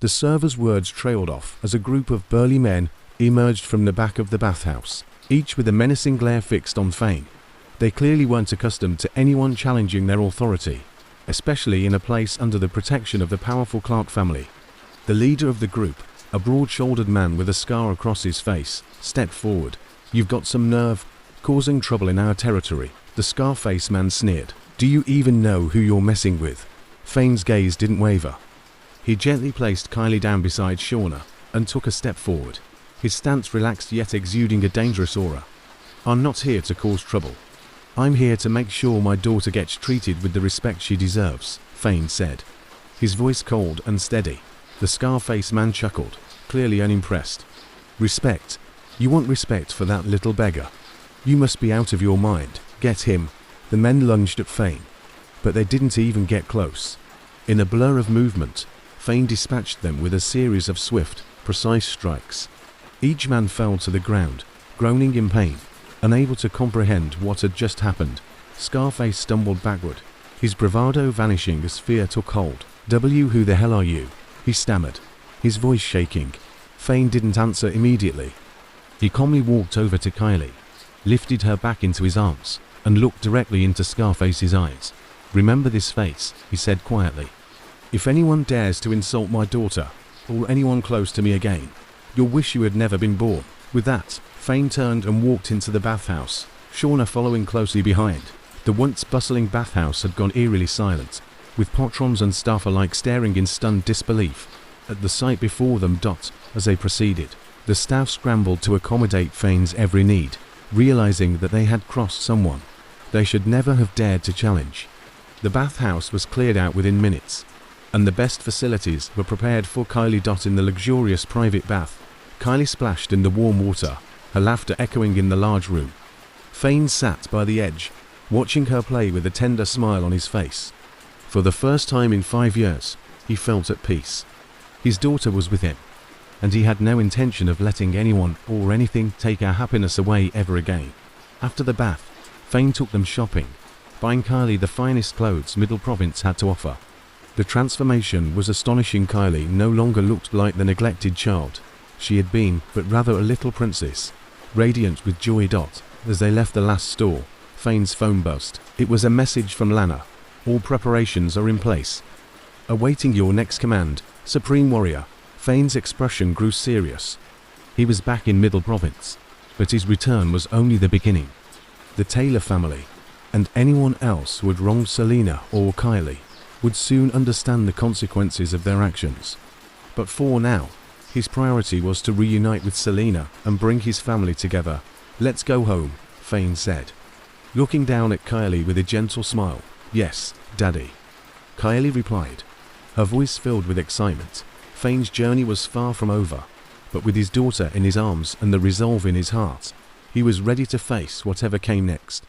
The server's words trailed off as a group of burly men emerged from the back of the bathhouse, each with a menacing glare fixed on Fane. They clearly weren't accustomed to anyone challenging their authority, especially in a place under the protection of the powerful Clark family. The leader of the group, a broad-shouldered man with a scar across his face, stepped forward. "You've got some nerve, causing trouble in our territory," the scar-faced man sneered. "Do you even know who you're messing with?" Fane's gaze didn't waver. He gently placed Kylie down beside Shauna and took a step forward, his stance relaxed yet exuding a dangerous aura. "I'm not here to cause trouble. I'm here to make sure my daughter gets treated with the respect she deserves," Fane said, his voice cold and steady. The scar-faced man chuckled, clearly unimpressed. "Respect? You want respect for that little beggar? You must be out of your mind. Get him." The men lunged at Fane, but they didn't even get close. In a blur of movement, Fane dispatched them with a series of swift, precise strikes. Each man fell to the ground, groaning in pain, unable to comprehend what had just happened. Scarface stumbled backward, his bravado vanishing as fear took hold. "Who the hell are you?" he stammered, his voice shaking. Fane didn't answer immediately. He calmly walked over to Kylie, lifted her back into his arms, and looked directly into Scarface's eyes. "Remember this face," he said quietly. "If anyone dares to insult my daughter, or anyone close to me again, you'll wish you had never been born." With that, Fane turned and walked into the bathhouse, Shauna following closely behind. The once bustling bathhouse had gone eerily silent, with patrons and staff alike staring in stunned disbelief at the sight before them. As they proceeded, the staff scrambled to accommodate Fane's every need, realizing that they had crossed someone they should never have dared to challenge. The bathhouse was cleared out within minutes, and the best facilities were prepared for Kylie. In the luxurious private bath, Kylie splashed in the warm water, her laughter echoing in the large room. Fane sat by the edge, watching her play with a tender smile on his face. For the first time in 5 years, he felt at peace. His daughter was with him, and he had no intention of letting anyone or anything take our happiness away ever again. After the bath, Fane took them shopping, buying Kylie the finest clothes Middle Province had to offer. The transformation was astonishing. Kylie no longer looked like the neglected child she had been, but rather a little princess, radiant with joy. As they left the last store, Fane's phone buzzed. It was a message from Lana. "All preparations are in place. Awaiting your next command, Supreme Warrior." Fane's expression grew serious. He was back in Middle Province, but his return was only the beginning. The Taylor family, and anyone else who had wronged Selena or Kylie, would soon understand the consequences of their actions. But for now, his priority was to reunite with Selena and bring his family together. "Let's go home," Fane said, looking down at Kylie with a gentle smile. "Yes, Daddy," Kylie replied, her voice filled with excitement. Fane's journey was far from over, but with his daughter in his arms and the resolve in his heart, he was ready to face whatever came next.